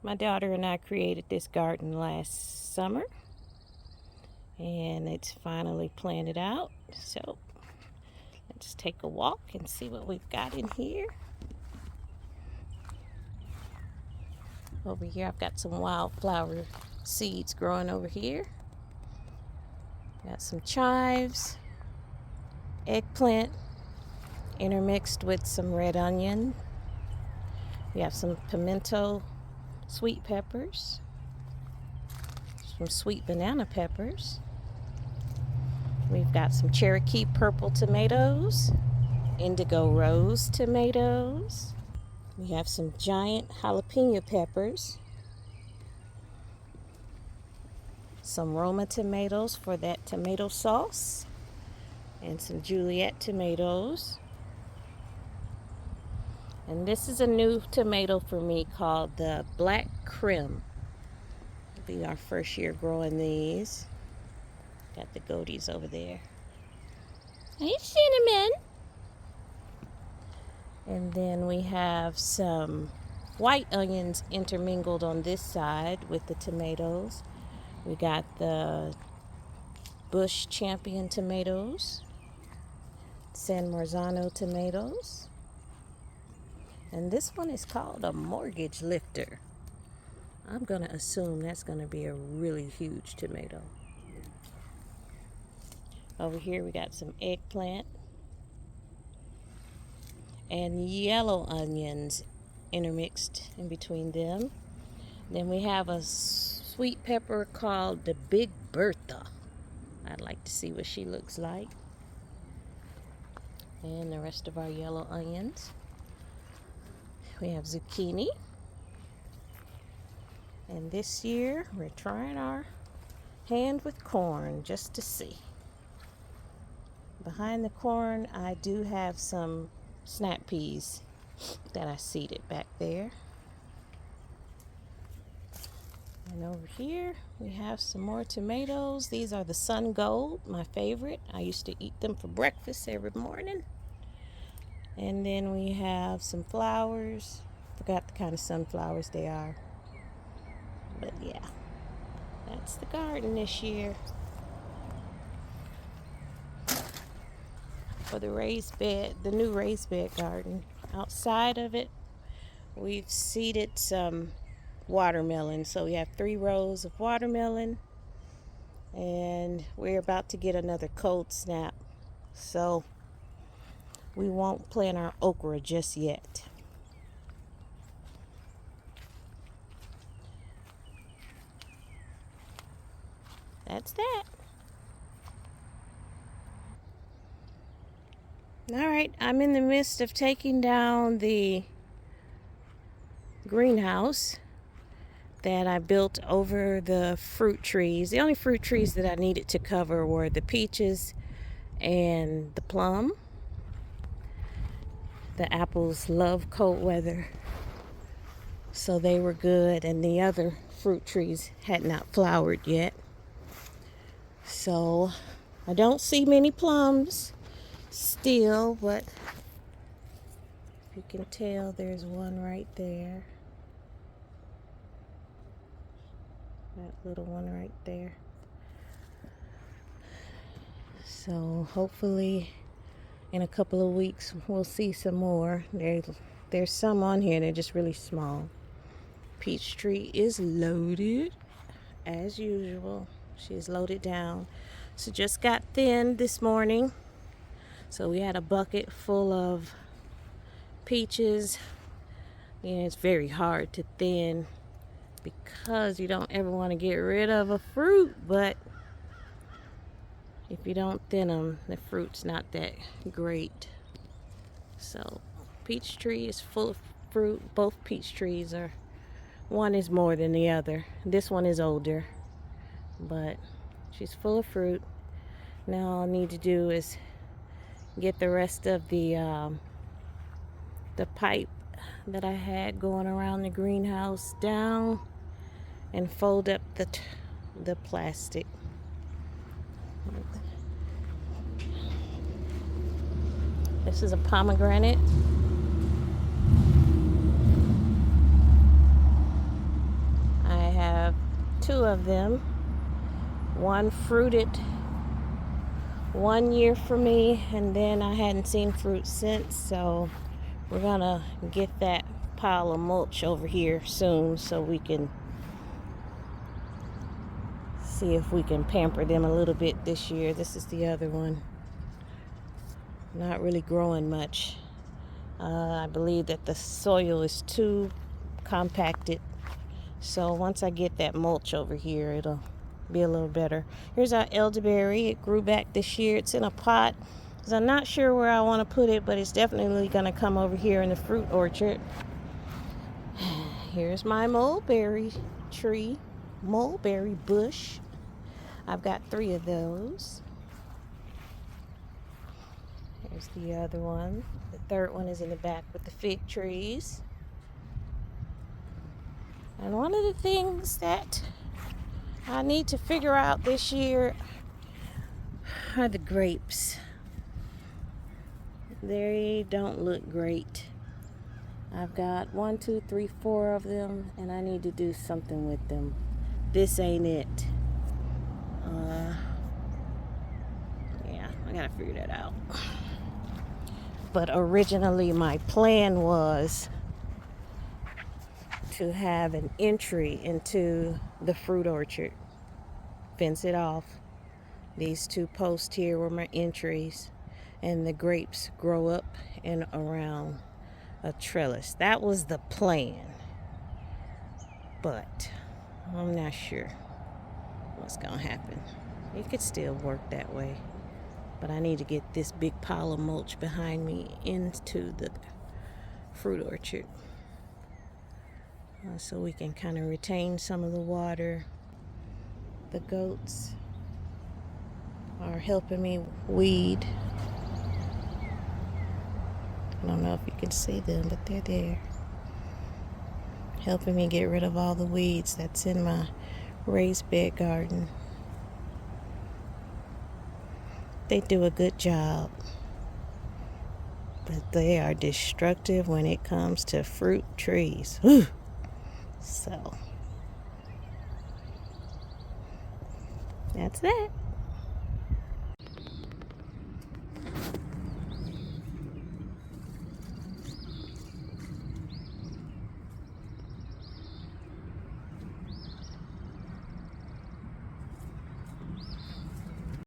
My daughter and I created this garden last summer, and it's finally planted out. So let's take a walk and see what we've got in here. Over here I've got some wildflower seeds growing over here. Got some chives, eggplant intermixed with some red onion. We have some pimento sweet peppers, some sweet banana peppers. We've got some Cherokee purple tomatoes, indigo rose tomatoes. We have some giant jalapeno peppers, some Roma tomatoes for that tomato sauce, and some Juliet tomatoes. And this is a new tomato for me called the Black Krim. It'll be our first year growing these. Got the goatees over there. Hey, Cinnamon. And then we have some white onions intermingled on this side with the tomatoes. We got the Bush Champion tomatoes, San Marzano tomatoes, and this one is called a Mortgage Lifter. I'm gonna assume that's gonna be a really huge tomato. Over here we got some eggplant and yellow onions intermixed in between them. Then we have a sweet pepper called the Big Bertha. I'd like to see what she looks like. And the rest of our yellow onions. We have zucchini. And this year we're trying our hand with corn just to see. Behind the corn I do have some snap peas that I seeded back there. And over here we have some more tomatoes. These are the Sun Gold, my favorite. I used to eat them for breakfast every morning. And then we have some flowers. Forgot the kind of sunflowers they are. But yeah, that's the garden this year. For the raised bed, the new raised bed garden. Outside of it, we've seeded some watermelon. So we have 3 rows of watermelon, and we're about to get another cold snap. So we won't plant our okra just yet. That's that. All right, I'm in the midst of taking down the greenhouse that I built over the fruit trees. The only fruit trees that I needed to cover were the peaches and the plum. The apples love cold weather, so they were good, and the other fruit trees had not flowered yet. So I don't see many plums still, but you can tell there's one right there. That little one right there. So hopefully in a couple of weeks we'll see some more. There's some on here, they're just really small. Peach tree is loaded as usual. She's loaded down. So just got thinned this morning. So we had a bucket full of peaches. And it's very hard to thin because you don't ever want to get rid of a fruit, but if you don't thin them, the fruit's not that great. So peach tree is full of fruit. Both peach trees are, one is more than the other. This one is older, but she's full of fruit. Now all I need to do is get the rest of the pipe that I had going around the greenhouse down and fold up the plastic. This is a pomegranate. two of them. One fruited 1 year for me, and then I hadn't seen fruit since, so we're gonna get that pile of mulch over here soon so we can see if we can pamper them a little bit this year. This is the other one. Not really growing much. I believe that the soil is too compacted. So once I get that mulch over here, it'll be a little better. Here's our elderberry. It grew back this year. It's in a pot. So I'm not sure where I want to put it, but it's definitely going to come over here in the fruit orchard. Here's my mulberry tree, mulberry bush. I've got 3 of those. Here's the other one. The third one is in the back with the fig trees. And one of the things that I need to figure out this year are the grapes. They don't look great. I've got 1, 2, 3, 4 of them, and I need to do something with them. This ain't it. Yeah, I gotta figure that out. But originally my plan was to have an entry into the fruit orchard. Fence it off. These 2 posts here were my entries, and the grapes grow up and around a trellis. That was the plan. But I'm not sure what's gonna happen. It could still work that way. But I need to get this big pile of mulch behind me into the fruit orchard. So we can kind of retain some of the water. The goats are helping me weed. I don't know if you can see them, but they're there. Helping me get rid of all the weeds that's in my raised bed garden. They do a good job, but they are destructive when it comes to fruit trees. Whew. So that's that.